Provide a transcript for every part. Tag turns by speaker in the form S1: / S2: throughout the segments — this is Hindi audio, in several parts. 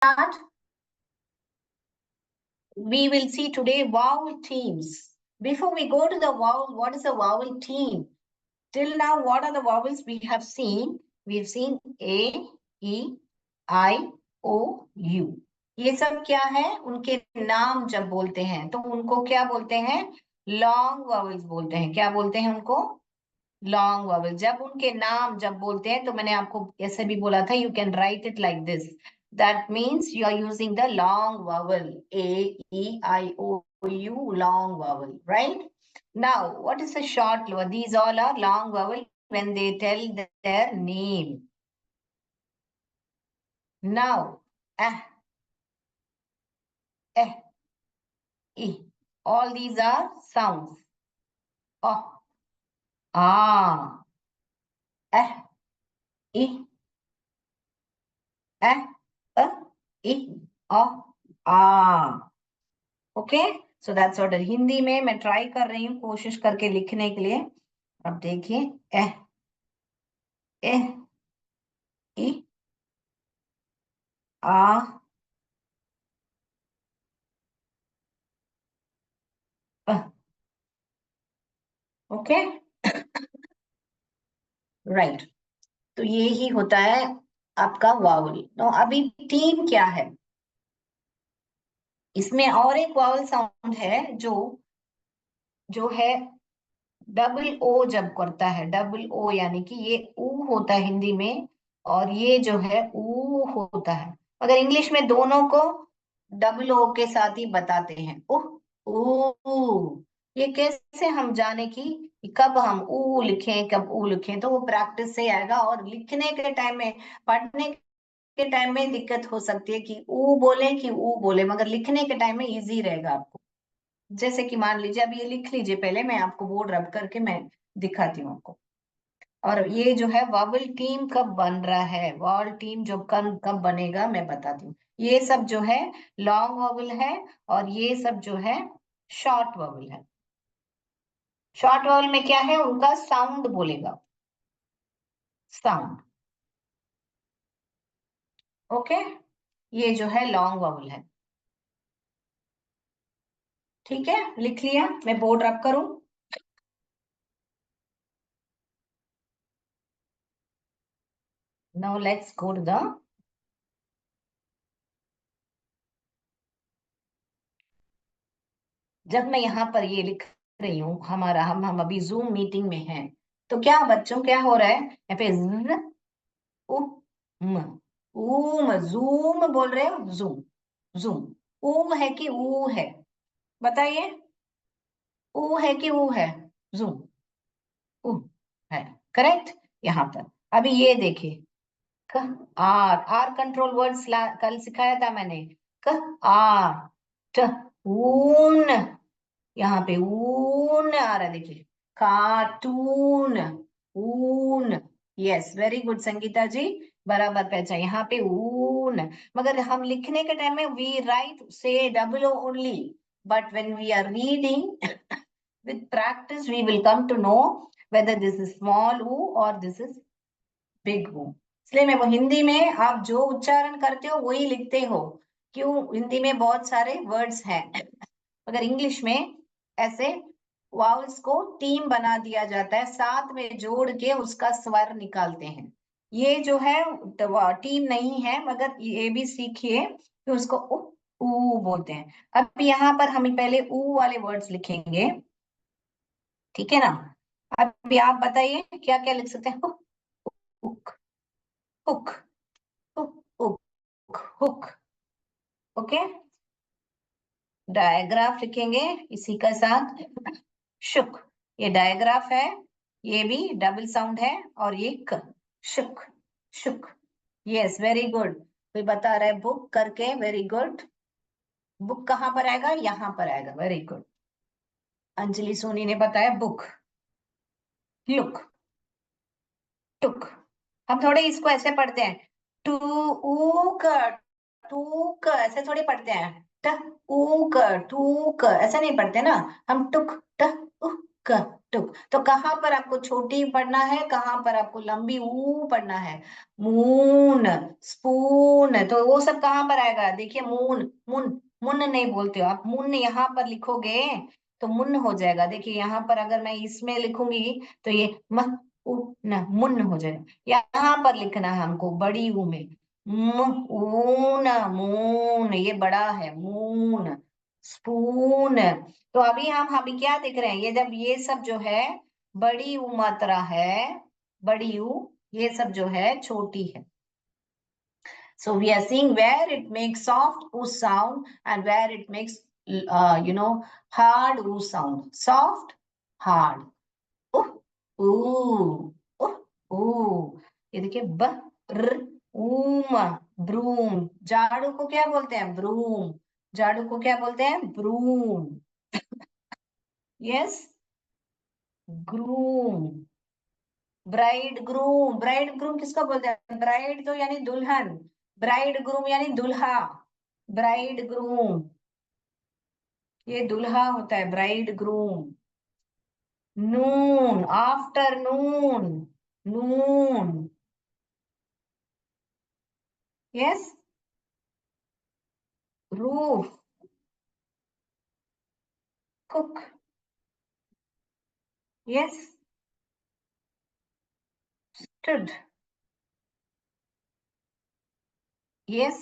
S1: start? We will see today vowel teams. Before we go to the vowel, what is a vowel team? Till now, what are the vowels we have seen? We've seen A, E, I, O, U. ये सब क्या है? उनके नाम जब बोलते हैं तो उनको क्या बोलते हैं? लॉन्ग वॉवल्स बोलते हैं। क्या बोलते हैं उनको? Long vowel. जब उनके नाम जब बोलते हैं तो मैंने आपको ऐसे भी बोला था, you can write it like this, that means you are using the long vowel, A E I O U, long vowel, right? Now what is the short vowel? These all are long vowel when they tell their name. Now eh, e, all these are sounds. Oh, ah, eh, e, eh, e, oh, ah. Okay, so that's order. Hindi में मैं ट्राई कर रही हूँ कोशिश करके लिखने के लिए। अब देखिए, एह, एह, ई, आ, ओके, राइट। तो ये ही होता है आपका वावल। तो अभी टीम क्या है? इसमें और एक वावल साउंड है जो जो है डबल ओ जब करता है, डबल ओ, यानी कि ये ऊ होता है हिंदी में, और ये जो है ऊ होता है। मगर इंग्लिश में दोनों को डबल ओ के साथ ही बताते हैं, उह ऊ। ये कैसे हम जाने कि कब हम ऊ लिखें कब ऊ लिखें? तो वो प्रैक्टिस से आएगा। और लिखने के टाइम में, पढ़ने के टाइम में दिक्कत हो सकती है कि ऊ बोले कि ऊ बोले, मगर लिखने के टाइम में इजी रहेगा आपको। जैसे कि मान लीजिए, अब ये लिख लीजिए, पहले मैं आपको बोर्ड रब करके मैं दिखाती हूँ आपको। और ये जो है वावल टीम कब बन रहा है, वावल टीम जो कब कब बनेगा मैं बताती हूँ। ये सब जो है लॉन्ग वावल है, और ये सब जो है शॉर्ट वावल है। शॉर्ट वावल में क्या है? उनका साउंड बोलेगा, साउंड। ओके, ये जो है लॉन्ग वावल है। ठीक है, लिख लिया? मैं बोर्ड रब करूं? Now let's go to the, जब मैं यहाँ पर ये लिख रही हूँ, हमारा हम अभी जूम मीटिंग में हैं, तो क्या बच्चों क्या हो रहा है? यहाँ पे ज, उ, म, ऊम, जूम बोल रहे हो, जूम, जूम। ऊ है कि ऊ है? बताइए, ऊ है कि ऊ है? जूम, ऊ है, करेक्ट। यहाँ पर अभी ये देखिए, क, आर, आर कंट्रोल वर्ड्स कल सिखाया था मैंने। क, आर, ट, ऊन, यहाँ पे ऊन आ रहा है, देखिए, कार्टून, ऊन। यस, वेरी गुड संगीता जी, बराबर पहचान। यहाँ पे ऊन, मगर हम लिखने के टाइम में वी राइट से double O only, but when we are reading with practice we will come to know whether this is small u or this is big u। इसलिए मैं वो हिंदी में आप जो उच्चारण करते हो वही लिखते हो। क्यों? हिंदी में बहुत सारे वर्ड्स हैं, मगर इंग्लिश में ऐसे वाउल्स को टीम बना दिया जाता है, साथ में जोड़ के उसका स्वर निकालते हैं। ये जो है टीम नहीं है, मगर ये भी सीखिए कि उसको ऊ बोलते हैं। अब यहाँ पर हम पहले ऊ वाले वर्ड्स लिखेंगे, ठीक है ना? अभी आप बताइए क्या क्या लिख सकते हैं? Hook, hook, hook, hook, hook. Okay, digraph लिखेंगे इसी का साथ, शुक। ये डायग्राफ है, ये भी डबल साउंड है, और ये क, शुक, शुक। Yes, very good. कोई बता रहा है बुक करके, वेरी गुड। बुक कहाँ पर आएगा? यहाँ पर आएगा, वेरी गुड। अंजलि सोनी ने बताया बुक, लुक, टुक। हम थोड़े इसको ऐसे पढ़ते हैं, टू, ऊक, टूक, ऐसे थोड़े पढ़ते हैं। ट, ऊक, टूक, ऐसा नहीं पढ़ते ना हम, टुक, ट, उक, टुक। तो कहाँ पर आपको छोटी पढ़ना है, कहाँ पर आपको लंबी ऊ पढ़ना है? मून, स्पून, तो वो सब कहाँ पर आएगा? देखिए मून, मुन, मुन नहीं बोलते हो आप, मुन यहाँ पर लिखोगे तो मुन हो जाएगा। देखिए यहाँ पर अगर मैं इसमें लिखूंगी तो ये म उ न मुन हो जाएगा। यहाँ पर लिखना है हमको बड़ी ऊ में, ऊन, मून, ये बड़ा है मून। स्पून। तो अभी हम अभी क्या देख रहे हैं, ये जब ये सब जो है बड़ी ऊ मात्रा है, बड़ी ऊ, ये सब जो है छोटी है। So we are seeing where it makes soft oo sound and where it makes hard oo sound. Soft, hard. Uh, ooh, ooh. ये देखिए ब र ऊम, ब्रूम। झाड़ू को क्या बोलते हैं? ब्रूम। झाड़ू को क्या बोलते हैं? Broom. Yes, groom. Bride groom, bride groom किसको बोलते हैं? ब्राइड तो यानी दुल्हन, ब्राइड ग्रूम यानी दुल्हा। ब्राइड ग्रूम, ये दुल्हा होता है, bride groom. Noon, afternoon, noon. Yes, roof, cook. Yes, stood. Yes,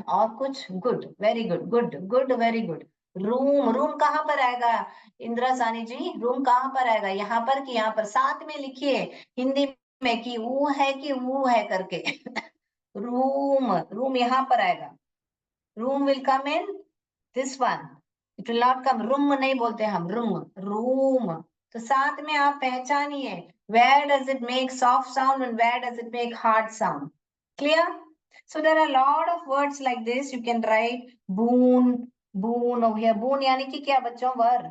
S1: और कुछ? Good, very good, good good, very good. Room, room कहाँ पर आएगा इंदिरा सानी जी? रूम कहाँ पर आएगा, यहाँ पर कि यहाँ पर? साथ में लिखिए हिंदी में कि वो है कि वो है करके। रूम, रूम यहाँ पर आएगा। Room will come in this one, it will not come, room नहीं बोलते हम, रूम, रूम। तो साथ में आप पहचानिए where does it make soft sound and where does it make hard sound. Clear? So there are a lot of words like this. You can write boon, boon over here. Boon यानी कि क्या बच्चों? वर,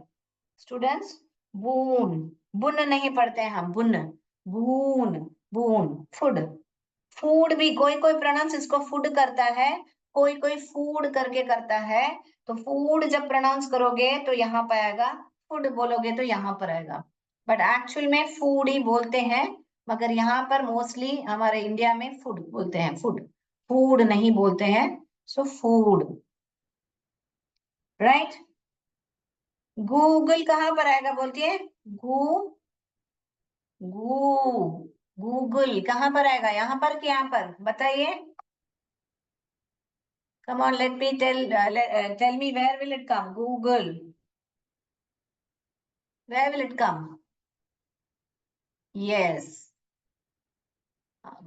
S1: स्टूडेंट्स, बून। बुन नहीं पढ़ते हैं हम, बुन, बून, बून। फूड, फूड भी कोई कोई प्रोनाउंस इसको फूड करता है, कोई कोई फूड करके करता है। तो फूड जब प्रोनाउंस करोगे तो यहाँ पर आएगा, फूड बोलोगे तो यहाँ पर आएगा। बट एक्चुअल में फूड ही बोलते हैं, मगर यहाँ पर मोस्टली हमारे इंडिया में फूड बोलते हैं, फूड, फूड नहीं बोलते हैं। So food, right. गूगल कहाँ पर आएगा बोलती है? गू, गू, गूगल कहाँ पर आएगा, यहाँ पर कि यहाँ पर? बताइए। Come on, let me tell me where will it come? Google. Where will it come? Yes.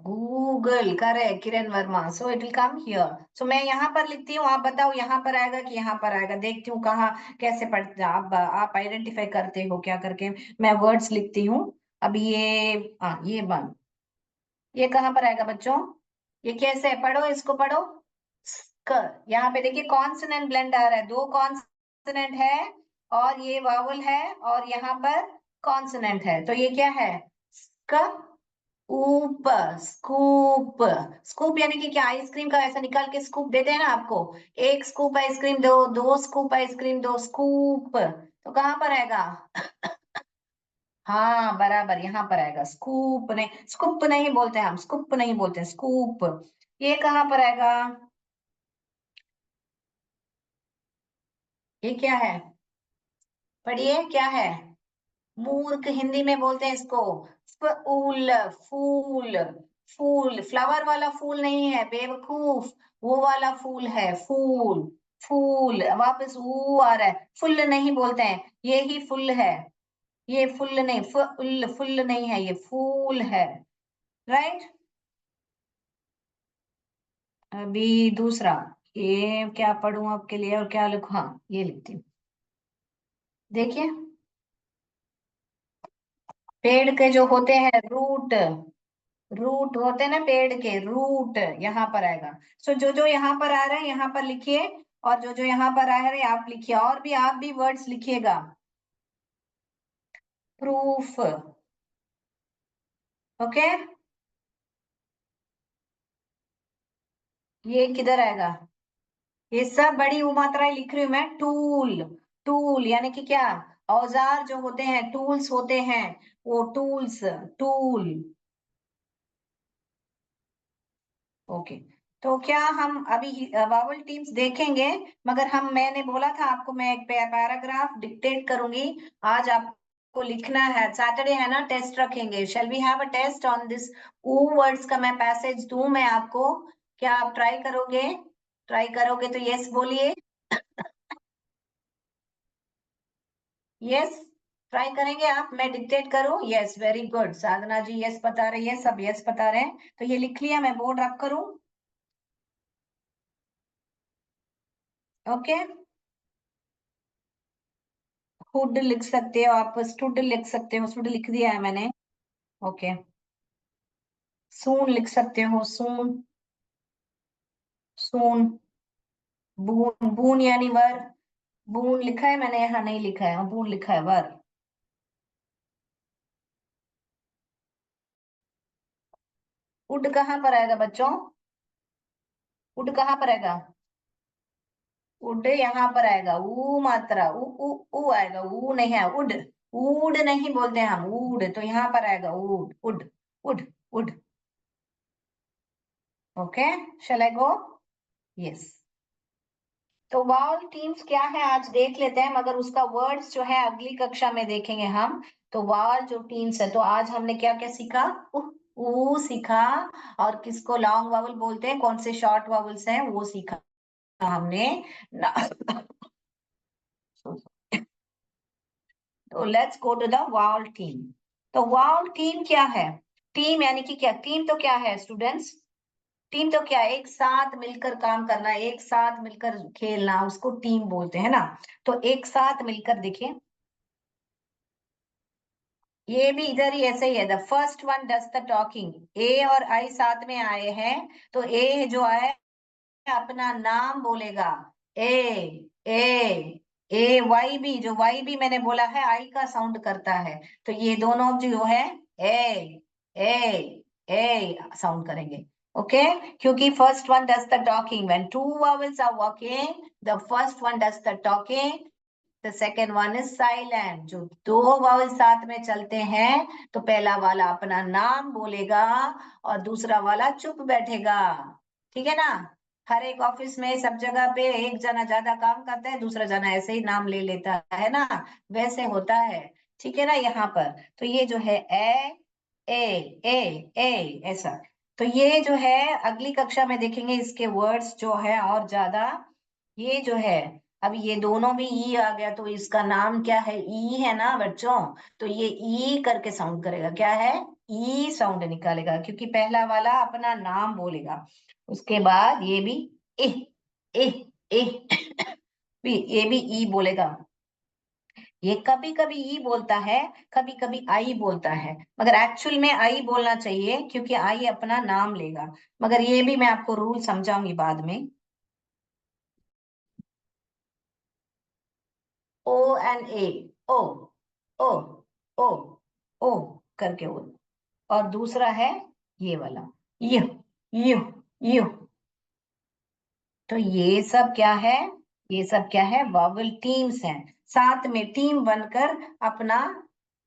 S1: Google, correct, Kiran Verma. So it will come here. So मैं यहाँ पर लिखती हूँ, आप बताओ यहाँ पर आएगा कि यहाँ पर आएगा? देखती हूँ कहाँ, कैसे पढ़ते आप आइडेंटिफाई करते हो क्या करके। मैं वर्ड्स लिखती हूँ। अभी ये, हाँ ये बन, ये कहाँ पर आएगा बच्चों? ये कैसे है? पढ़ो, इसको पढ़ो। क, यहाँ पे देखिए कॉन्सोनेंट ब्लेंड आ रहा है, दो कॉन्सोनेंट है और ये वावल है और यहाँ पर कॉन्सोनेंट है, तो ये क्या है? क, ऊप, स्कूप। स्कूप यानी कि क्या? आइसक्रीम का ऐसा निकाल के स्कूप देते हैं ना आपको, एक स्कूप आइसक्रीम दो, दो स्कूप आइसक्रीम दो, स्कूप। तो कहाँ पर आएगा? हाँ बराबर, यहाँ पर आएगा। स्कूप नहीं, स्कूप नहीं बोलते हम, स्कूप नहीं बोलते, स्कूप। ये कहाँ पर आएगा? ये क्या है? पढ़िए, क्या है? मूर्ख हिंदी में बोलते हैं इसको। फूल, फूल, फूल, फ्लावर वाला फूल नहीं है बेवकूफ, वो वाला फूल है, फूल, फूल। वापस वो आ रहा है, फुल नहीं बोलते हैं, ये ही फुल है, ये फुल नहीं, फुल, फुल नहीं है, ये फूल है, राइट। अभी दूसरा, ये क्या पढ़ूं आपके लिए और क्या लिखूं? हाँ ये लिखती हूँ। देखिए, पेड़ के जो होते हैं रूट, रूट होते हैं ना पेड़ के, रूट यहाँ पर आएगा। सो जो जो यहाँ पर आ रहा है यहाँ पर लिखिए, और जो जो यहाँ पर आ रहा है आप लिखिए, और भी आप भी वर्ड्स लिखिएगा। Proof, okay. ये किधर आएगा? ये सब बड़ी मात्राएं लिख रही हूँ मैं। टूल, टूल यानी कि क्या? औजार जो होते हैं, टूल्स होते हैं, वो टूल्स, टूल। ओके। तो क्या हम अभी वावल टीम्स देखेंगे, मगर मैंने बोला था आपको, मैं एक पैराग्राफ डिक्टेट करूंगी। आज आपको लिखना है, सैटरडे है ना, टेस्ट रखेंगे। Shall we have a test on this ऊ वर्ड्स का मैं पैसेज दूं मैं आपको? क्या आप ट्राई करोगे? ट्राई करोगे तो यस बोलिए। यस, ट्राई करेंगे आप? मैं डिक्टेट करूं? Yes, very good. Sadhana ji yes बता रही है, सब यस बता रहे हैं। तो ये लिख लिया, मैं बोर्ड रख करूं? ओके। हुड लिख सकते हो आप, स्टूड लिख सकते हो, स्टूड लिख दिया है मैंने। ओके। सून लिख सकते हो, सून, सून। बून, बून यानी वर। बून लिखा है मैंने, यहाँ नहीं लिखा है, बून लिखा है, वर। उड कहाँ पर आएगा बच्चों? उड कहाँ पर आएगा? उड यहाँ पर आएगा, ऊ मात्रा, ऊ आएगा, ऊ नहीं है, उड। उड नहीं बोलते हम, उड तो यहाँ पर आएगा, उड, उड, उड, उड। ओके, शैल आई गो? यस। तो वावल टीम्स क्या है आज देख लेते हैं, मगर उसका वर्ड्स जो है अगली कक्षा में देखेंगे हम। तो वावल जो टीम्स है, तो आज हमने क्या क्या सीखा? ऊ सीखा। और किसको लॉन्ग वावल बोलते हैं, कौन से शॉर्ट वावल्स हैं, वो सीखा हमने। तो let's go to the vowel team. तो वावल टीम क्या है? टीम यानी कि क्या? टीम तो क्या है स्टूडेंट्स? टीम तो क्या है? एक साथ मिलकर काम करना, एक साथ मिलकर खेलना, उसको टीम बोलते हैं ना। तो एक साथ मिलकर देखिए, ये भी इधर ही ऐसे ही है। The first one does the talking. A और आई साथ में आए हैं, तो ए जो आए अपना नाम बोलेगा। ए, ए, ए। वाई भी, जो वाई भी मैंने बोला है, आई का साउंड करता है। तो ये दोनों जो है, ए, ए साउंड करेंगे। ओके, क्योंकि first one does the talking, when two vowels are working, the first one does the talking, the second one is silent. जो दो वावल साथ में चलते हैं, तो पहला वाला अपना नाम बोलेगा और दूसरा वाला चुप बैठेगा। ठीक है ना? हर एक ऑफिस में, सब जगह पे एक जना ज्यादा काम करता है, दूसरा जना ऐसे ही नाम ले लेता है ना, वैसे होता है। ठीक है ना? यहाँ पर तो ये जो है ए, ए ऐसा। तो ये जो है अगली कक्षा में देखेंगे, इसके वर्ड्स जो है और ज्यादा। ये जो है, अब ये दोनों भी ई आ गया, तो इसका नाम क्या है? ई है ना बच्चों? तो ये ई करके साउंड करेगा, क्या है? ई साउंड निकालेगा, क्योंकि पहला वाला अपना नाम बोलेगा। उसके बाद ये भी ए, ए, ए, ये भी ई बोलेगा। ये कभी कभी ई बोलता है, कभी कभी आई बोलता है, मगर एक्चुअल में आई बोलना चाहिए, क्योंकि आई अपना नाम लेगा। मगर ये भी मैं आपको रूल समझाऊंगी बाद में। ओ एन ए, ओ, ओ, ओ, ओ करके वो। और दूसरा है ये वाला, यू, यू, यू। तो ये सब क्या है? ये सब क्या है? वावल टीम्स हैं, साथ में टीम बनकर अपना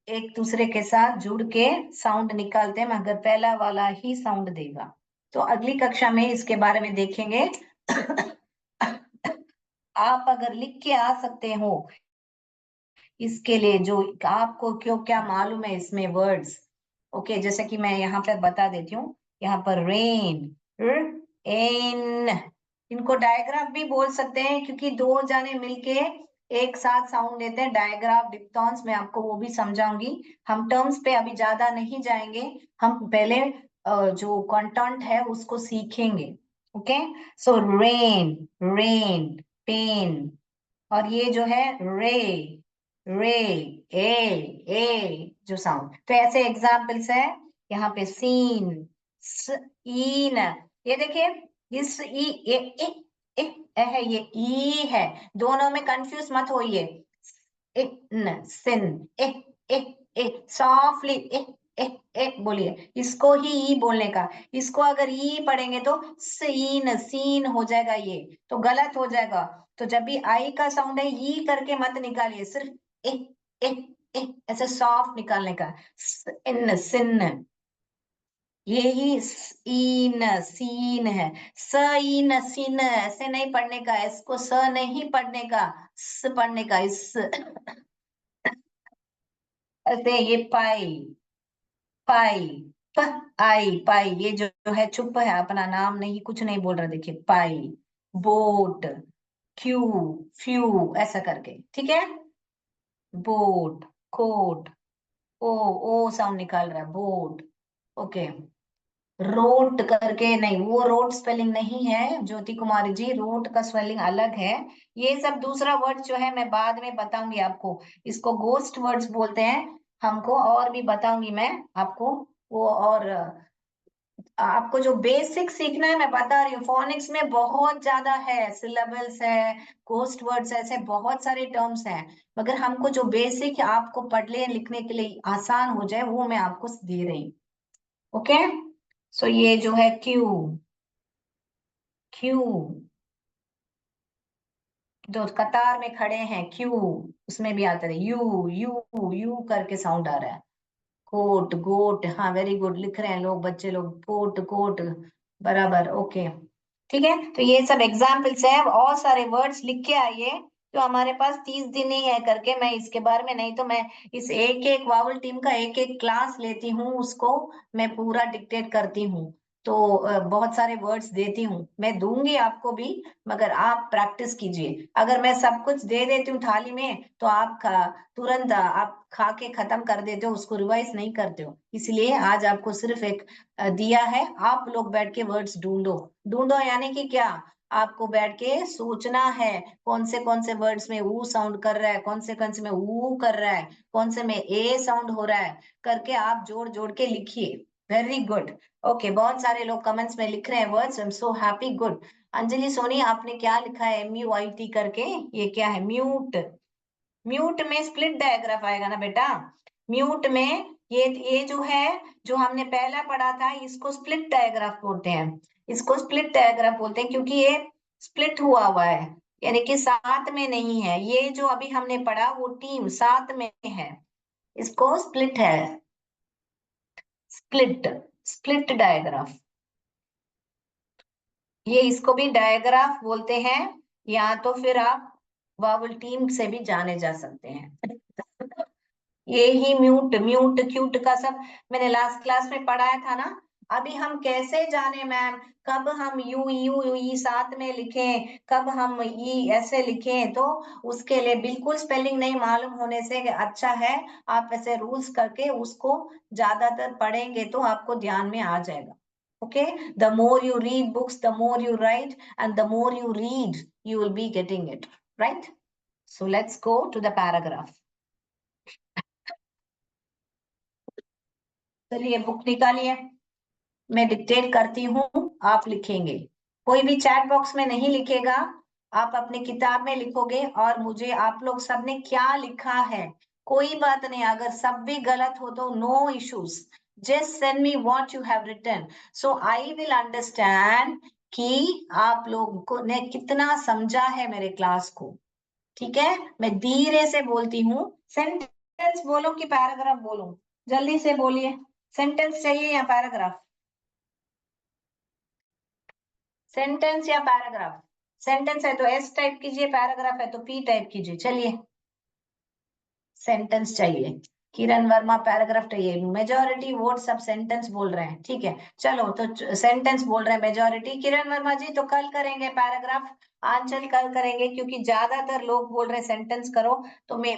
S1: एक दूसरे के साथ जुड़ के साउंड निकालते हैं, मगर पहला वाला ही साउंड देगा। तो अगली कक्षा में इसके बारे में देखेंगे। आप अगर लिख के आ सकते हो, इसके लिए जो आपको क्यों क्या मालूम है इसमें वर्ड्स। ओके, जैसे कि मैं यहाँ पर बता देती हूँ। यहाँ पर रेन, एन, इनको डायग्राफ भी बोल सकते हैं, क्योंकि दो जाने मिलके एक साथ साउंड देते हैं। डायग्राफ, डिप्थॉन्स, मैं आपको वो भी समझाऊंगी। हम टर्म्स पे अभी ज्यादा नहीं जाएंगे, हम पहले जो कंटेंट है उसको सीखेंगे। Okay. So rain, rain, pen. और ये जो है रे, रे, ए जो साउंड, तो ऐसे एग्जाम्पल्स है। यहाँ पे सीन, ईन। ये देखिए, इस ई, ए है, ये ई है। दोनों में कंफ्यूज मत होइए। इन, सिन, ए, ए, ए, सॉफ्टली ए, ए बोलिए, इसको ही ई बोलने का। इसको अगर ई पढ़ेंगे तो सीन, सीन हो जाएगा, ये तो गलत हो जाएगा। तो जब भी आई का साउंड है, ई करके मत निकालिए, सिर्फ ए, ए, ऐसे सॉफ्ट निकालने का, इन सिन, यही ईन सीन है। स ईन सीन ऐसे नहीं पढ़ने का, इसको स नहीं पढ़ने का, स पढ़ने का, इस ऐसे ये पाई, पाई, प आई पाई, ये जो है चुप है, अपना नाम नहीं, कुछ नहीं बोल रहा, देखिए पाई। बोट, क्यू, फ्यू, ऐसा करके, ठीक है। बोट, कोट, ओ साउंड निकाल रहा है, बोट, ओके। रोट करके नहीं, वो रोट स्पेलिंग नहीं है ज्योति कुमारी जी, रोट का स्पेलिंग अलग है। ये सब दूसरा वर्ड जो है मैं बाद में बताऊंगी आपको, इसको गोस्ट वर्ड्स बोलते हैं हमको, और भी बताऊंगी मैं आपको वो। और आपको जो बेसिक सीखना है मैं बता रही हूँ, फोनिक्स में बहुत ज्यादा है, सिलेबल्स है, गोस्ट वर्ड्स, ऐसे बहुत सारे टर्म्स हैं, मगर हमको जो बेसिक आपको पढ़ने लिखने के लिए आसान हो जाए वो मैं आपको दे रही हूँ। ओके, सो ये जो है क्यू, क्यू, जो कतार में खड़े हैं क्यू, उसमें भी आता है यू, यू यू करके साउंड आ रहा है। कोट, गोट, हाँ वेरी गुड, लिख रहे हैं लोग, बच्चे लोग, कोट कोट, बराबर, ओके। ठीक है, तो ये सब एग्जाम्पल्स है, और सारे वर्ड्स लिख के आइए, तो हमारे पास 30 दिन ही है करके, मैं इसके बारे में, नहीं तो मैं इस एक एक वावल टीम का एक एक क्लास लेती हूँ, उसको मैं पूरा डिक्टेट करती हूँ, तो बहुत सारे वर्ड्स देती हूँ, मैं दूंगी आपको भी, मगर आप प्रैक्टिस कीजिए। अगर मैं सब कुछ दे देती हूँ थाली में, तो आप तुरंत आप खा के खत्म कर देते हो, उसको रिवाइज नहीं करते हो, इसलिए आज आपको सिर्फ एक दिया है, आप लोग बैठ के वर्ड्स ढूंढो। ढूंढो यानी कि क्या, आपको बैठ के सोचना है, कौन से वर्ड्स में ऊ साउंड कर रहा है, कौन से में ऊ कर रहा है, कौन से में ए साउंड हो रहा है, करके आप जोड़ जोड़ के लिखिए। वेरी गुड, ओके, बहुत सारे लोग कमेंट्स में लिख रहे हैं words, I am so happy, good. Anjali Soni आपने क्या लिखा है, MUIT करके, ये क्या है, म्यूट, म्यूट में स्प्लिट डायग्राफ आएगा ना बेटा, म्यूट में ये जो है, जो हमने पहला पढ़ा था, इसको स्प्लिट डायग्राफ बोलते हैं, इसको स्प्लिट डायग्राफ बोलते हैं, क्योंकि ये स्प्लिट हुआ हुआ है, यानी कि साथ में नहीं है, ये जो अभी हमने पढ़ा वो टीम साथ में है, इसको स्प्लिट है, स्प्लिट, स्प्लिट डायग्राफ, ये इसको भी डायग्राफ बोलते हैं, या तो फिर आप वावल टीम से भी जाने जा सकते हैं। ये ही म्यूट, म्यूट क्यूट का सब मैंने लास्ट क्लास में पढ़ाया था ना। अभी हम कैसे जाने मैम, कब हम यू यू ई साथ में लिखें, कब हम ई ऐसे लिखें, तो उसके लिए बिल्कुल स्पेलिंग नहीं मालूम होने से अच्छा है, आप ऐसे रूल्स करके उसको ज्यादातर पढ़ेंगे तो आपको ध्यान में आ जाएगा। Okay, the more you read books, the more you right, and the more you read, you will be getting it right. So let's go to the paragraph. चलिए बुक निकालिए, मैं डिक्टेट करती हूँ, आप लिखेंगे, कोई भी चैट बॉक्स में नहीं लिखेगा, आप अपनी किताब में लिखोगे, और मुझे आप लोग सबने क्या लिखा है, कोई बात नहीं, अगर सब भी गलत हो तो no issues, just send me what you have written, so I will understand कि आप लोगों को ने कितना समझा है मेरे क्लास को। ठीक है, मैं धीरे से बोलती हूँ, सेंटेंस बोलो कि पैराग्राफ बोलो, जल्दी से बोलिए, सेंटेंस चाहिए या पैराग्राफ, सेंटेंस या पैराग्राफ, सेंटेंस है तो एस टाइप कीजिए, पैराग्राफ है तो पी टाइप कीजिए, चलिए। सेंटेंस चाहिए, किरण वर्मा पैराग्राफ चाहिए, मेजोरिटी वोट सब सेंटेंस बोल रहे हैं, ठीक है, चलो तो सेंटेंस बोल रहे हैं मेजोरिटी, किरण वर्मा जी तो कल करेंगे पैराग्राफ, आंचल कल करेंगे, क्योंकि ज्यादातर लोग बोल रहे हैं सेंटेंस करो, तो मैं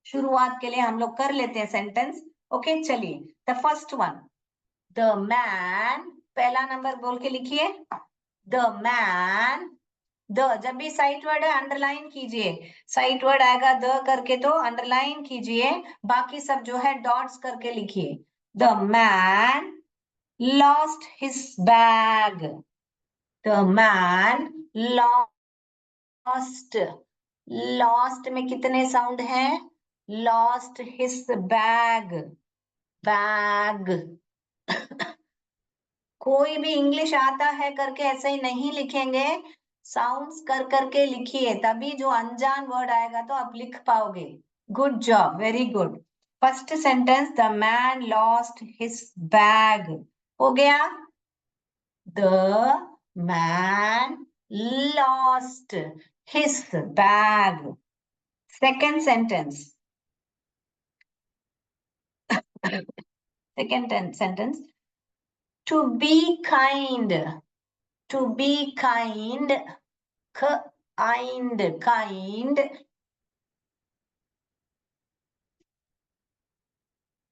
S1: शुरुआत के लिए हम लोग कर लेते हैं सेंटेंस। ओके, चलिए, the first one, the man, पहला नंबर बोल के लिखिए, द मैन, द जब भी साइट वर्ड है अंडरलाइन कीजिए, साइट वर्ड आएगा द करके तो अंडरलाइन कीजिए, बाकी सब जो है डॉट्स करके लिखिए। The man lost his bag, the man lost, lost में कितने साउंड हैं, लॉस्ट हिज बैग, बैग, कोई भी इंग्लिश आता है करके ऐसे ही नहीं लिखेंगे, साउंड्स कर करके लिखिए, तभी जो अनजान वर्ड आएगा तो आप लिख पाओगे। Good job. Very good. First sentence, the man lost his bag. हो गया? The man lost his bag. Second sentence. Sentence. To be kind. To be kind. Kind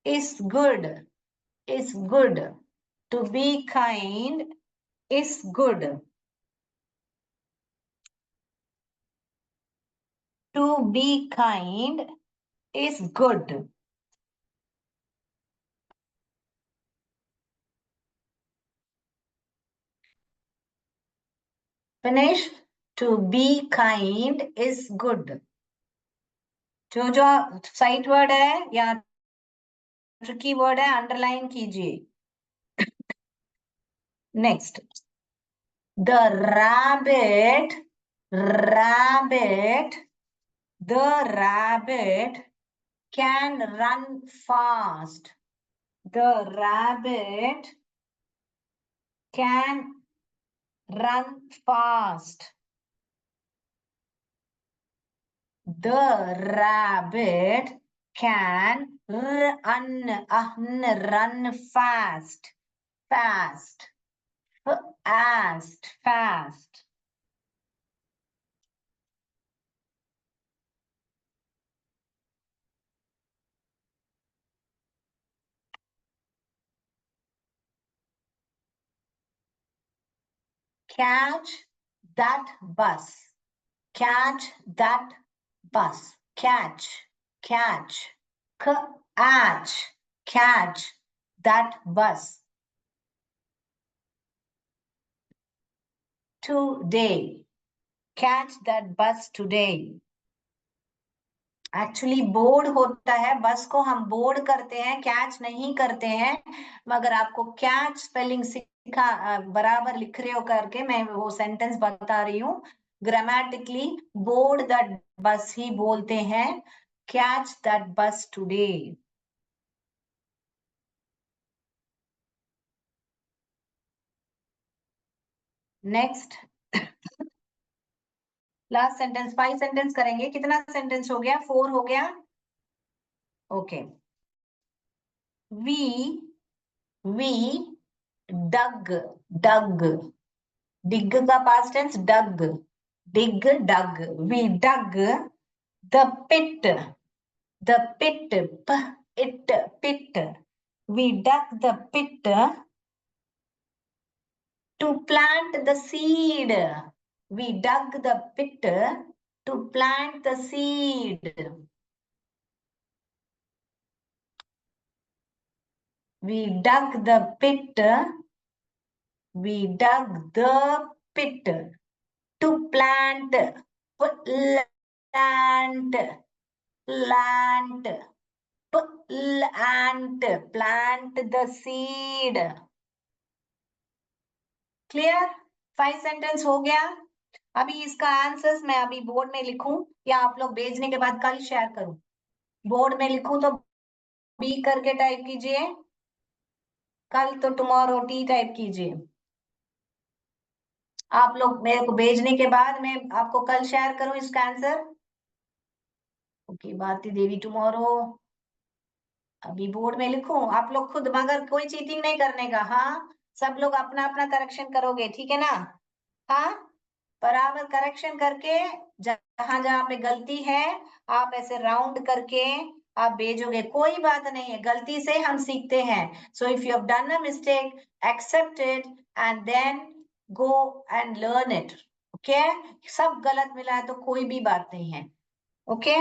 S1: is good. Is good. To be kind is good. To be kind is good. Finish. To be kind is good. जो जो साइट वर्ड है या ट्रिकी वर्ड है अंडरलाइन कीजिए. Next. The rabbit rabbit the rabbit can run fast. The rabbit can run fast. The rabbit can run fast. Fast. Fast. Catch that bus. Catch that bus. Catch. Catch. Catch that bus. Today. Catch that bus today. Actually board होता है, बस को हम बोर्ड करते हैं, कैच नहीं करते हैं. मगर आपको कैच स्पेलिंग सीखा बराबर लिख रहे हो करके मैं वो सेंटेंस बता रही हूँ. ग्रामेटिकली बोर्ड दैट बस ही बोलते हैं. Catch that bus today. Next. Last sentence. 5 sentence करेंगे. कितना सेंटेंस हो गया? 4 हो गया. ओके. We dug. dig का past tense dug. dug. We dug the pit. Pit. We dug the pit to plant the seed. We dug the pit to plant the seed. We dug the pit. We dug the pit to plant. Plant. Plant the seed. Clear? 5 sentence हो गया. अभी इसका आंसर्स मैं अभी बोर्ड में लिखूं या आप लोग भेजने के बाद कल शेयर करूं? बोर्ड में लिखूं तो बी करके टाइप कीजिए. कल तो टुमारो टी टाइप कीजिए. आप लोग मेरे को भेजने के बाद मैं आपको कल शेयर करूं इसका आंसर. ओके. भारती देवी टुमारो. अभी बोर्ड में लिखूं. आप लोग खुद, मगर कोई चीटिंग नहीं करने का. हाँ, सब लोग अपना अपना करेक्शन करोगे, ठीक है ना? हाँ, बराबर करेक्शन करके जहां जहां पे गलती है आप ऐसे राउंड करके आप भेजोगे. कोई बात नहीं है, गलती से हम सीखते हैं. So if you have done a mistake, accept it and then go and learn it. Okay. सब गलत मिला है तो कोई भी बात नहीं है. ओके.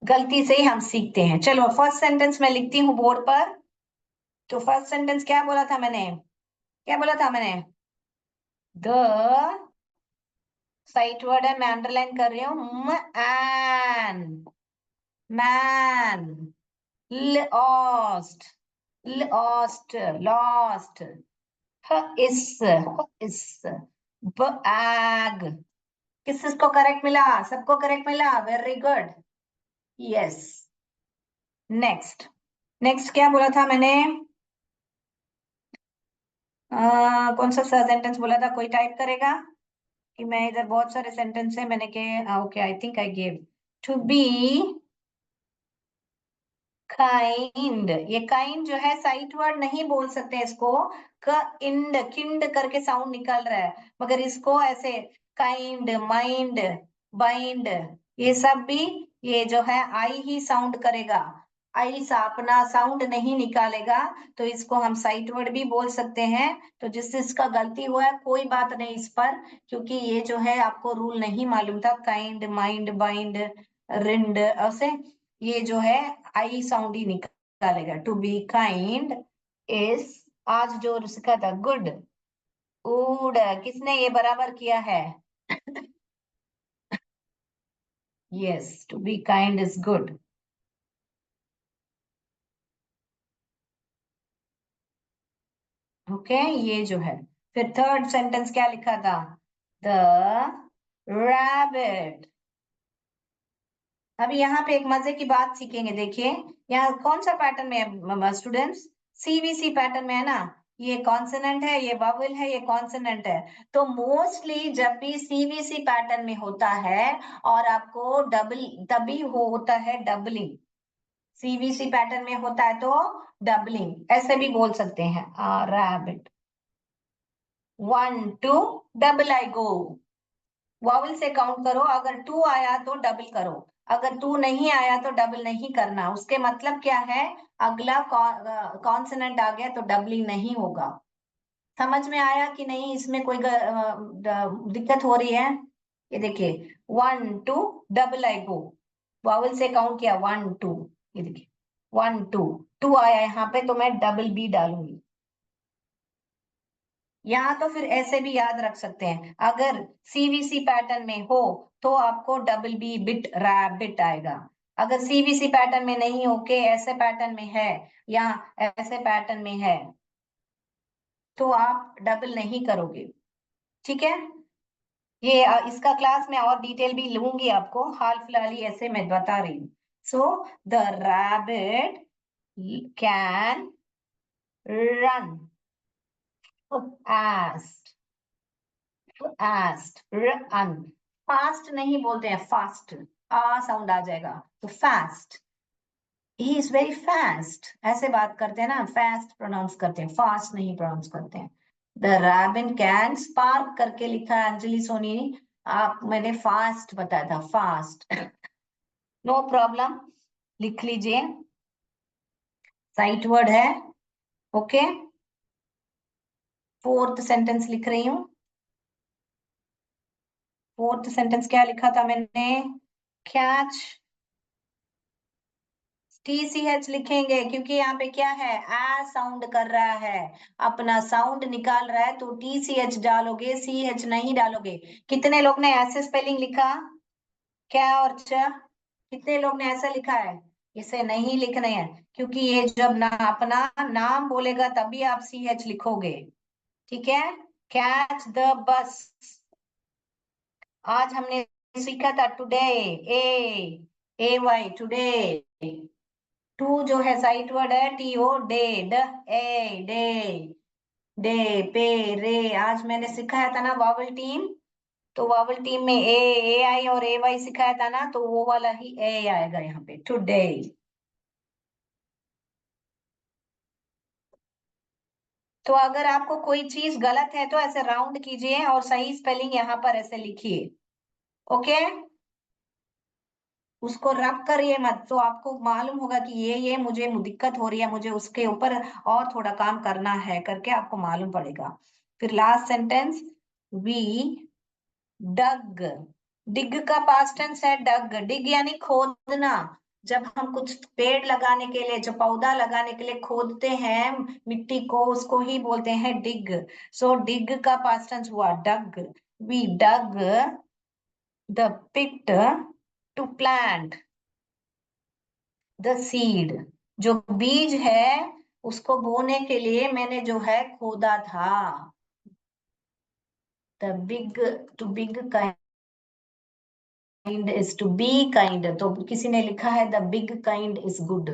S1: गलती से ही हम सीखते हैं. चलो फर्स्ट सेंटेंस मैं लिखती हूँ बोर्ड पर. तो फर्स्ट सेंटेंस क्या बोला था मैंने? द साइट वर्ड है, मैं अंडरलाइन कर रही हूँ. मैन. लॉस्ट. लॉस्ट. इस बैग. किस किसको करेक्ट मिला? सबको करेक्ट मिला. Very good. Yes. Next, next क्या बोला था मैंने? कौन सा सेंटेंस बोला था? कोई टाइप करेगा कि मैं इधर बहुत सारे सेंटेंस है मैंने के। Okay, I think I give to be kind. ये काइंड जो है साइट वर्ड नहीं बोल सकते इसको। इंड किंड करके साउंड निकल रहा है, मगर इसको ऐसे काइंड, माइंड, बाइंड, ये सब भी ये जो है आई ही साउंड करेगा। आई सा अपना साउंड नहीं निकालेगा। तो इसको हम साइट वर्ड भी बोल सकते हैं। तो जिस जिसका गलती हुआ है कोई बात नहीं इस पर, क्योंकि ये जो है आपको रूल नहीं मालूम था। काइंड, माइंड, बाइंड, रिंड ऐसे ये जो है आई साउंड ही निकालेगा। टू बी काइंड इज, आज जो सीखा था गुड। उड किसने ये बराबर किया है? Yes, to be kind is good. Okay, ये जो है। फिर थर्ड सेंटेंस क्या लिखा था? The rabbit. अभी यहाँ पे एक मजे की बात सीखेंगे, देखिए। यहाँ कौन सा पैटर्न में है स्टूडेंट्स? सीवीसी पैटर्न में है ना। ये कॉन्सोनेंट है, ये वावल है, ये कॉन्सोनेंट है। तो मोस्टली जब भी सीवीसी पैटर्न में होता है और आपको डबल, तभी होता है डबलिंग। सीवीसी पैटर्न में होता है तो डबलिंग ऐसे भी बोल सकते हैं। रैबिट, वन टू, डबल आई गो। वॉवल से काउंट करो, अगर टू आया तो डबल करो, अगर टू नहीं आया तो डबल नहीं करना। उसके मतलब क्या है? अगला कॉन्सोनेंट आ गया तो डबलिंग नहीं होगा। समझ में आया कि नहीं? इसमें कोई दिक्कत हो रही है? ये देखिए, वन टू, डबल आई गो। वॉवल से काउंट किया, वन टू। ये देखिए, वन टू, टू आया यहाँ पे तो मैं डबल बी डालूंगी। यहाँ तो फिर ऐसे भी याद रख सकते हैं, अगर सीवीसी पैटर्न में हो तो आपको डबल बी बिट रैबिट आएगा। अगर सीवीसी पैटर्न में नहीं हो के ऐसे पैटर्न में है या ऐसे पैटर्न में है तो आप डबल नहीं करोगे। ठीक है? ये इसका क्लास में और डिटेल भी लूंगी आपको, हाल फिलहाल ही ऐसे मैं बता रही हूँ। So the rabbit can run fast, fast, run. Fast नहीं बोलते हैं, फास्ट आ साउंड आ जाएगा तो fast. He is very fast ऐसे बात करते हैं ना, फास्ट प्रोनाउंस करते हैं, फास्ट नहीं प्रोनाउंस करते हैं। द रैबिन कैन स्पार्क करके लिखा है अंजलि सोनी। आप, मैंने फास्ट बताया था, फास्ट। नो प्रॉब्लम, लिख लीजिए, साइट वर्ड है। ओके, फोर्थ सेंटेंस लिख रही हूँ। फोर्थ सेंटेंस क्या लिखा था मैंने? कैच, टी सी एच लिखेंगे क्योंकि यहाँ पे क्या है, आ साउंड कर रहा है, अपना साउंड निकाल रहा है तो टी सी एच डालोगे, सी एच नहीं डालोगे। कितने लोग ने ऐसे स्पेलिंग लिखा? क्या और च? कितने लोग ने ऐसा लिखा है? इसे नहीं लिखने हैं, क्योंकि ये जब ना अपना नाम बोलेगा तभी आप सी एच लिखोगे। ठीक है? Catch the bus. आज हमने सीखा था today, A Y, today. To जो है साइट वर्ड है, T O, day, D, A, day, day, पे, रे। आज मैंने सिखाया था ना वावल टीम, तो वावल टीम में ए आई और ए वाई सिखाया था ना, तो वो वाला ही ए आएगा यहाँ पे, टुडे। तो अगर आपको कोई चीज गलत है तो ऐसे राउंड कीजिए और सही स्पेलिंग यहाँ पर ऐसे लिखिए। ओके, उसको रख कर ये मत, तो आपको मालूम होगा कि ये मुझे दिक्कत हो रही है, मुझे उसके ऊपर और थोड़ा काम करना है करके आपको मालूम पड़ेगा। फिर लास्ट सेंटेंस, वी डग। डिग का पास्ट टेंस है डग। डिग यानी खोदना। जब हम कुछ पेड़ लगाने के लिए, जो पौधा लगाने के लिए खोदते हैं मिट्टी को, उसको ही बोलते हैं डिग। सो डिग का पास्ट टेंस हुआ dug. We dug the pit to plant the seed. जो बीज है उसको बोने के लिए मैंने जो है खोदा था। द बिग, टू बिग का kind is to be kind, तो किसी ने लिखा है the big kind is good,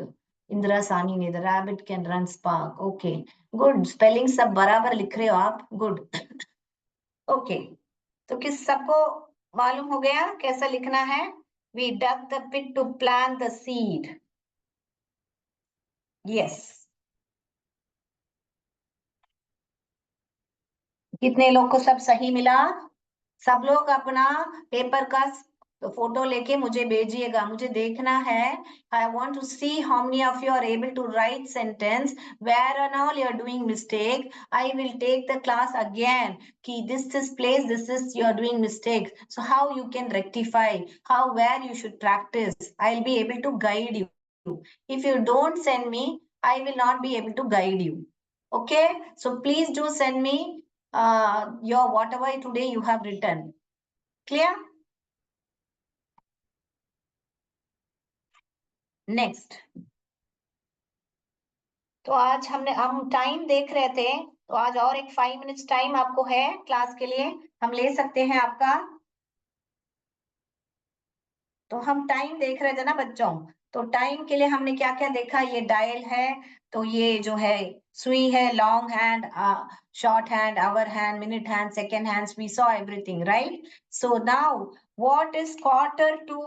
S1: Indira Sani ने, the rabbit can run spark, okay good, spelling सब बराबर लिख रहे हो आप, गुड। ओके, तो किस सबको मालूम हो गया कैसा लिखना है? We dug the pit to plant the seed, yes. कितने लोग को सब सही मिला? सब लोग अपना पेपर का फोटो लेके मुझे भेजिएगा, मुझे देखना है। I want to see how many of you are able to write sentence, where and all you are doing mistake. I will take the class again कि this place this is you are doing mistake, so how you can rectify, how where you should practice, I will be able to guide you. If you don't send me, I will not be able to guide you. Okay, so please do send me your whatever today you have written. Clear? Next. तो आज हम टाइम देख रहे थे, तो आज और एक 5 मिनट्स टाइम आपको है क्लास के लिए, हम ले सकते हैं आपका। तो हम टाइम देख रहे थे ना बच्चों, तो टाइम के लिए हमने क्या क्या देखा, ये डायल है, तो ये जो है सुई है, long hand, short hand, hour hand, minute hand, second hand, we saw everything right. So now what is quarter to?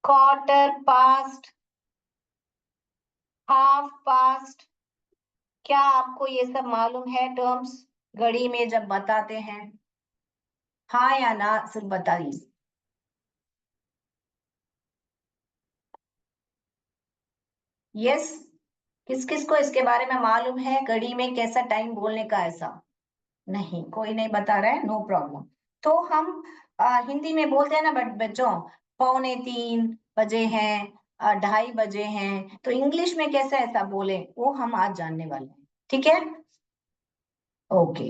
S1: Quarter past, half past, क्या आपको ये सब मालूम है टर्म्स घड़ी में जब बताते हैं? हाँ या ना सिर्फ बताइए। यस, किस किस को इसके बारे में मालूम है, घड़ी में कैसा टाइम बोलने का? ऐसा नहीं, कोई नहीं बता रहा है, नो प्रॉब्लम। तो हम हिंदी में बोलते हैं ना बच्चों, 2:45 बजे हैं, 2:30 बजे हैं, तो इंग्लिश में कैसे ऐसा बोले वो हम आज जानने वाले हैं, ठीक है? ओके,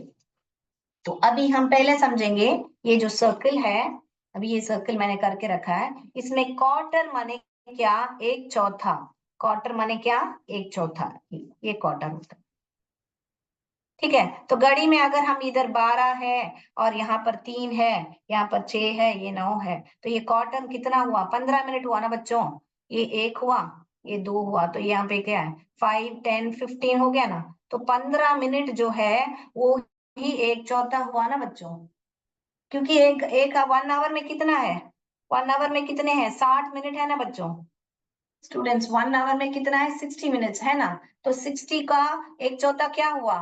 S1: तो अभी हम पहले समझेंगे ये जो सर्कल है, अभी ये सर्कल मैंने करके रखा है, इसमें क्वार्टर माने क्या? एक चौथा। क्वार्टर माने क्या? एक चौथा, ये क्वार्टर होता है, ठीक है? तो घड़ी में अगर हम इधर 12 है और यहाँ पर 3 है, यहाँ पर 6 है, ये 9 है, तो ये क्वार्टर कितना हुआ? 15 मिनट हुआ ना बच्चों। ये एक हुआ, ये दो हुआ, तो यहाँ पे क्या है? 5, 10, 15 हो गया ना। तो 15 मिनट जो है वो ही एक चौथा हुआ ना बच्चों, क्योंकि एक एक 1 आवर में कितना है? 1 आवर में कितने हैं? 60 मिनट है ना बच्चों। स्टूडेंट्स, 1 आवर में कितना है? 60 मिनट्स है ना। तो 60 का एक चौथा क्या हुआ?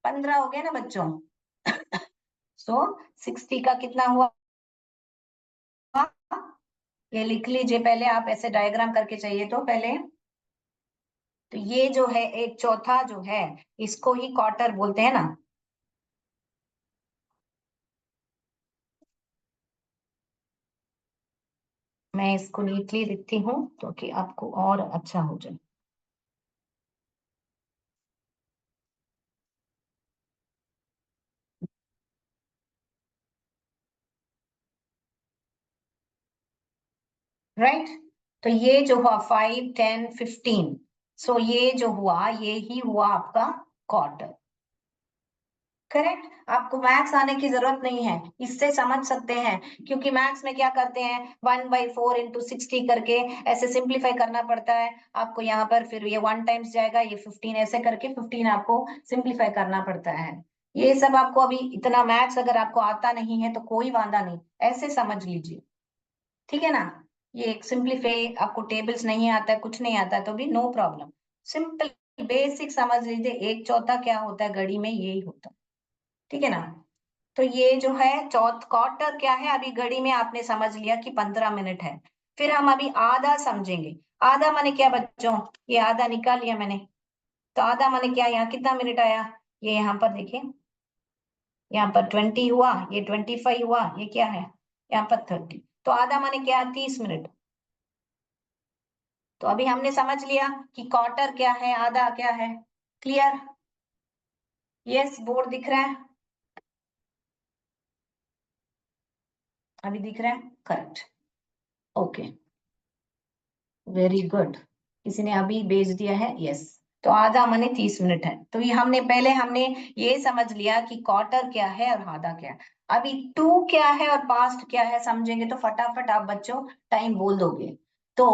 S1: 15 हो गया ना बच्चों। सो 60 का कितना हुआ? ये लिख लीजिए पहले आप, ऐसे डायग्राम करके चाहिए तो पहले। तो ये जो है एक चौथा जो है, इसको ही क्वार्टर बोलते हैं ना। मैं इसको नीटली लिखती हूँ तो कि आपको और अच्छा हो जाए। राइट, तो ये जो हुआ 5, 10, 15, सो ये जो हुआ ये ही हुआ आपका क्वार्टर। करेक्ट, आपको मैथ्स आने की जरूरत नहीं है, इससे समझ सकते हैं, क्योंकि मैथ्स में क्या करते हैं, 1/4 × 60 करके ऐसे सिंप्लीफाई करना पड़ता है आपको। यहाँ पर फिर ये 1 टाइम्स जाएगा, ये 15 ऐसे करके 15 आपको सिंप्लीफाई करना पड़ता है। ये सब आपको अभी इतना मैथ्स अगर आपको आता नहीं है तो कोई वादा नहीं, ऐसे समझ लीजिए, ठीक है ना? ये एक सिंप्लीफाई, आपको टेबल्स नहीं आता है, कुछ नहीं आता है तो भी नो प्रॉब्लम, सिंपल बेसिक समझ लीजिए, एक चौथा क्या होता है घड़ी में, यही होता है, ठीक है ना? तो ये जो है चौथ क्वार्टर क्या है, अभी घड़ी में आपने समझ लिया कि 15 मिनट है। फिर हम अभी आधा समझेंगे। आधा माने क्या बच्चों? ये आधा निकाल लिया मैंने, तो आधा माने क्या? यहाँ कितना मिनट आया? ये यहाँ पर देखिए, यहाँ पर 20 हुआ, ये 25 हुआ, ये क्या है? यहाँ पर 30, तो आधा माने क्या? 30 मिनट। तो अभी हमने समझ लिया कि क्वार्टर क्या है, आधा क्या है। क्लियर? यस, बोर्ड दिख रहा है? अभी दिख रहा है? Correct, okay, very good. किसी ने अभी भेज दिया है, यस। तो आधा माने 30 मिनट है। तो ये हमने ये समझ लिया कि क्वार्टर क्या है और आधा क्या है। अभी टू क्या है और पास्ट क्या है समझेंगे तो फटाफट आप बच्चों टाइम बोल दोगे। तो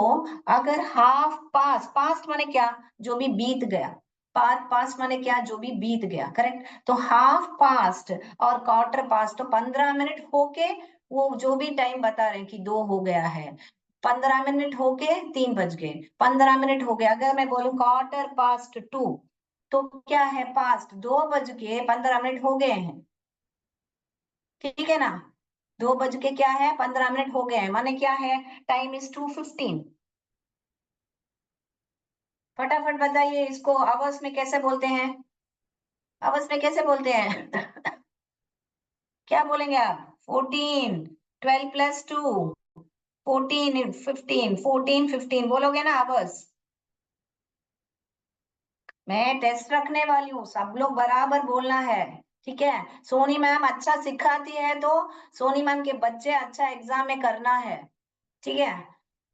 S1: अगर हाफ पास्ट, पास्ट माने क्या, जो भी बीत गया। पास्ट पास्ट माने क्या, जो भी बीत गया, करेक्ट। तो हाफ पास्ट और क्वार्टर पास्ट, तो 15 मिनट होके वो जो भी टाइम बता रहे हैं कि 2 हो गया है, 15 मिनट होके 3 बज गए, 15 मिनट हो गए। अगर मैं बोलूं क्वार्टर पास्ट टू, तो क्या है, पास्ट 2 बज के 15 मिनट हो गए हैं, ठीक है ना। 2 बज के क्या है, 15 मिनट हो गए हैं, माने क्या है, टाइम इज 2:15। फटाफट बताइए इसको आवर्स में कैसे बोलते हैं, आवर्स में कैसे बोलते हैं क्या बोलेंगे आप, 14, 12 + 2, 14, 15, 14, 15 बोलोगे ना आवर्स। मैं टेस्ट रखने वाली हूँ, सब लोग बराबर बोलना है, ठीक है। सोनी मैम अच्छा सिखाती है तो सोनी मैम के बच्चे अच्छा एग्जाम में करना है, ठीक है।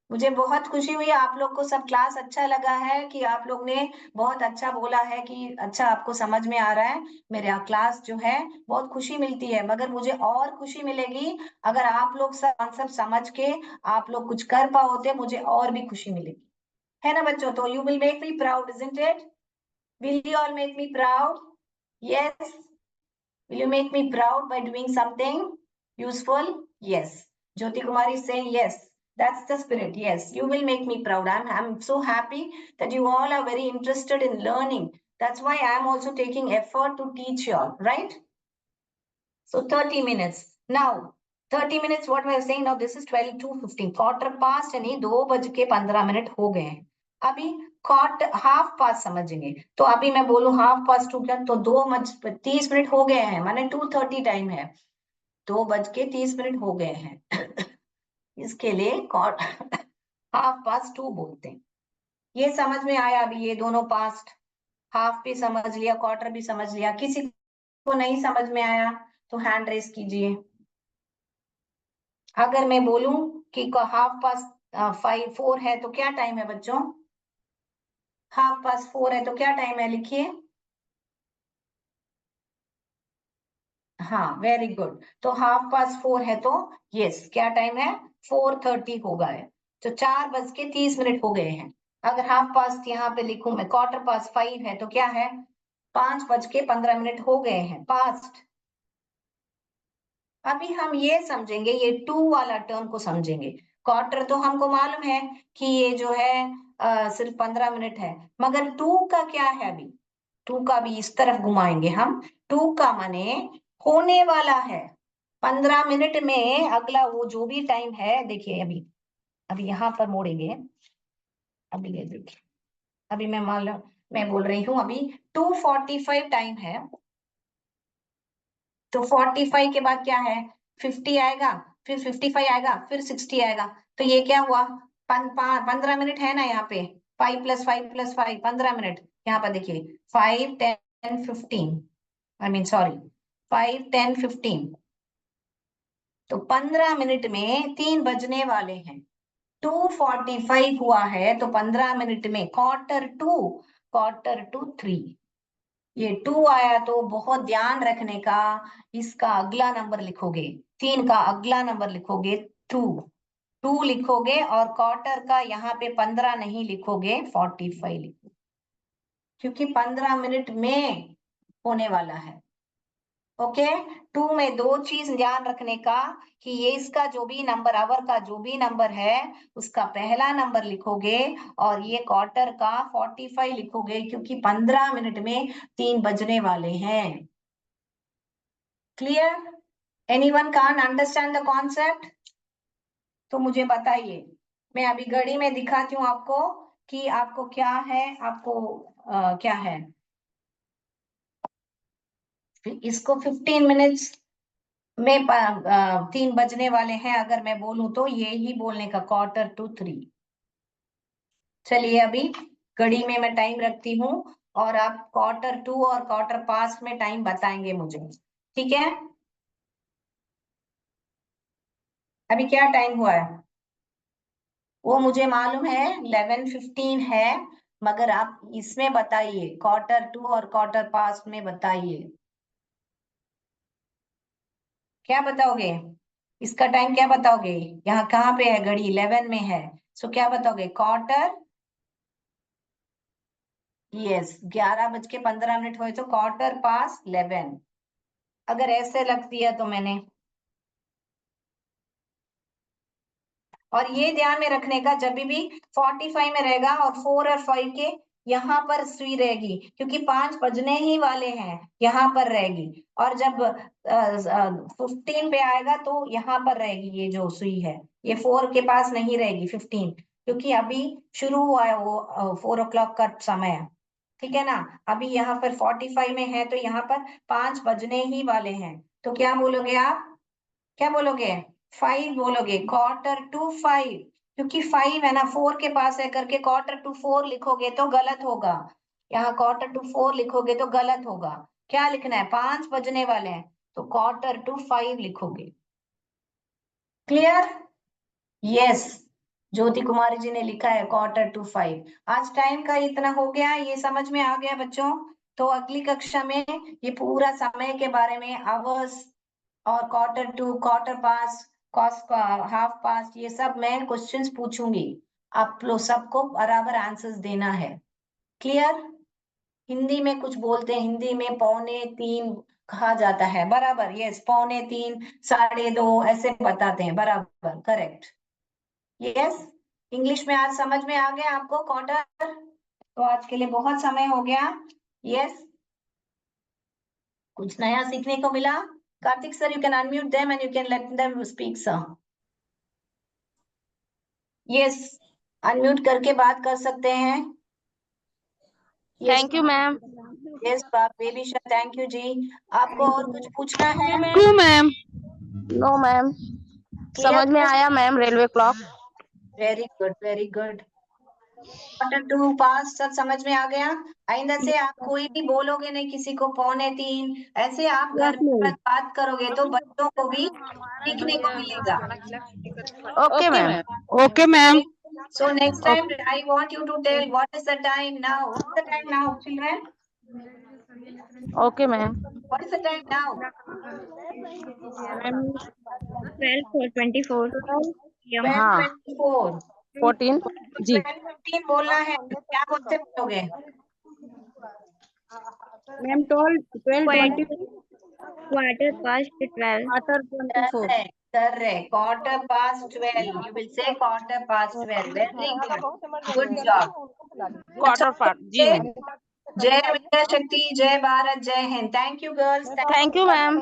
S1: मुझे बहुत खुशी हुई, आप लोग को सब क्लास अच्छा लगा है, कि आप लोग ने बहुत अच्छा बोला है, कि अच्छा आपको समझ में आ रहा है मेरा क्लास जो है। बहुत खुशी मिलती है, मगर मुझे और खुशी मिलेगी अगर आप लोग सब कॉन्सेप्ट समझ के आप लोग कुछ कर पाओगे, मुझे और भी खुशी मिलेगी, है ना बच्चों। तो you will make me proud, isn't it? Will you all make me proud? Yes. Will you make me proud by doing something useful? Yes. Jyoti Kumari is saying yes. That's the spirit. Yes, you will make me proud. I'm so happy that you all are very interested in learning. That's why I'm also taking effort to teach you all, right? So 30 minutes. Now, 30 minutes, what we are saying now, this is 12 to 15. Quarter past यानी 2 बज के 15 मिनट हो गए हैं। अभी क्वार्टर हाफ पास समझेंगे, तो अभी मैं बोलूं हाफ पास टू क्या, तो 2:30 हो गए हैं, माने 2:30 टाइम है, 2:30 हो गए हैं इसके लिए हाफ पास टू बोलते हैं। ये समझ में आया अभी, ये दोनों पास्ट, हाफ भी समझ लिया, क्वार्टर भी समझ लिया। किसी को नहीं समझ में आया तो हैंड रेस कीजिए। अगर मैं बोलूं कि हाफ पास 4 है तो क्या टाइम है बच्चों, हाफ पास 4 है तो क्या टाइम है, लिखिए। हाँ, वेरी गुड। तो हाफ पास 4 है तो यस, क्या टाइम है, 4:30 होगा है। तो 4:30 हो गए हैं। अगर हाफ पास यहाँ पे लिखूं मैं, क्वार्टर पास 5 है तो क्या है, 5:15 हो गए हैं, पास्ट। अभी हम ये समझेंगे, ये टू वाला टर्म को समझेंगे। क्वार्टर तो हमको मालूम है कि ये जो है सिर्फ 15 मिनट है, मगर टू का क्या है अभी, टू का भी इस तरफ घुमाएंगे हम। टू का माने होने वाला है, 15 मिनट में अगला वो जो भी टाइम है, देखिए अभी, अभी यहाँ पर मोड़ेंगे। अभी ये देखिए, अभी मैं मान लो, मैं बोल रही हूँ अभी 2:45 टाइम है, तो 45 के बाद क्या है, 50 आएगा, फिर 55 आएगा, फिर 60 आएगा। तो ये क्या हुआ, 15 मिनट है ना यहाँ पे, 5 + 5 + 5 15 मिनट। यहाँ पर देखिए 5, 10, 15, आई मीन सॉरी, 5, 10, 15। तो 15 मिनट में 3 बजने वाले हैं। 2:45 हुआ है तो 15 मिनट में क्वार्टर टू 3, ये टू आया तो बहुत ध्यान रखने का, इसका अगला नंबर लिखोगे, 3 का अगला नंबर लिखोगे, टू। टू लिखोगे और क्वार्टर का यहाँ पे 15 नहीं लिखोगे, 45 लिखोगे, क्योंकि 15 मिनट में होने वाला है। ओके। टू में दो चीज ध्यान रखने का, कि ये इसका जो भी नंबर, आवर का जो भी नंबर है उसका पहला नंबर लिखोगे, और ये क्वार्टर का 45 लिखोगे, क्योंकि 15 मिनट में 3 बजने वाले हैं। Clear? Anyone can't understand the concept? तो मुझे बताइए, मैं अभी घड़ी में दिखाती हूँ आपको कि आपको क्या है, आपको क्या है। इसको 15 मिनट्स में 3 बजने वाले हैं, अगर मैं बोलूं तो ये ही बोलने का, क्वार्टर टू 3। चलिए अभी घड़ी में मैं टाइम रखती हूँ, और आप क्वार्टर टू और क्वार्टर पास्ट में टाइम बताएंगे मुझे, ठीक है। अभी क्या टाइम हुआ है, वो मुझे मालूम है 11:15 है, मगर आप इसमें बताइए, Q2 और Q में बताइए, क्या बताओगे? इसका टाइम क्या बताओगे? यहाँ कहाँ पे है घड़ी? 11 में है। सो क्या बताओगे? क्वार्टर, यस, 11:15 हुए तो Q2 अगर ऐसे लग दिया तो मैंने। और ये ध्यान में रखने का, जब भी 45 में रहेगा और 4 और 5 के यहाँ पर सुई रहेगी, क्योंकि 5 बजने ही वाले हैं, यहाँ पर रहेगी। और जब 15 पे आएगा तो यहाँ पर रहेगी, ये जो सुई है ये 4 के पास नहीं रहेगी, 15, क्योंकि अभी शुरू हुआ है वो 4 o'clock का समय, ठीक है ना। अभी यहाँ पर 45 में है, तो यहाँ पर 5 बजने ही वाले हैं। तो क्या बोलोगे आप? क्या बोलोगे? 5 बोलोगे, Q2 5, क्योंकि 5 है ना, 4 के पास है करके Q2 4 लिखोगे तो गलत होगा। यहाँ Q2 4 लिखोगे तो गलत होगा। क्या लिखना है? 5 बजने वाले हैं, तो Q2 5 लिखोगे। क्लियर? यस, ज्योति कुमारी जी ने लिखा है Q2 5। आज टाइम का इतना हो गया, ये समझ में आ गया बच्चों? तो अगली कक्षा में ये पूरा समय के बारे में, आवर्स और Q2, Q2 हाफ पास्ट, ये सब मैं क्वेश्चंस पूछूंगी। आप लोग सबको बराबर आंसर्स देना है। क्लियर? हिंदी में कुछ बोलते हैं, हिंदी में 2:45 कहा जाता है, बराबर, यस, 2:45, 2:30 ऐसे बताते हैं, बराबर, करेक्ट, यस। इंग्लिश में आज समझ में आ गया आपको क्वार्टर? तो आज के लिए बहुत समय हो गया, यस। कुछ नया सीखने को मिला? Kartik sir, you can unmute them and you can let them speak sir. Yes, unmute करके बात कर सकते हैं। Yes,
S2: thank you ma'am.
S1: Yes Baby Shah, thank you जी। आपको और कुछ पूछना है?
S2: क्यों मैम? No ma'am,
S1: clear?
S2: समझ में आया ma'am, railway clock.
S1: Very good, very good. Q2 सब समझ में आ गया? आइंदा से आप कोई भी बोलोगे नहीं किसी को 2:45, ऐसे आप घर
S2: यस
S1: में
S2: मैम।
S1: बात करोगे तो बच्चों को भी सीखने को मिलेगा।
S2: Okay ma'am. Okay ma'am.
S1: So next time I want you to tell what is the time now. What is the time now, children?
S2: Okay ma'am.
S1: What is the time now?
S2: 12:24 हाँ
S1: 12:24.
S2: 14 जी
S1: 12:15 बोलना है, क्या बोलते बोलोगे?
S2: Ma'am. 12:20 Q2 12
S1: Correct, correct. Q2 You will say Q2. Very good. Good job.
S2: Quarter part जी मैम।
S1: जय विद्या शक्ति, जय भारत, जय Hind. Thank you, girls.
S2: Thank you ma'am.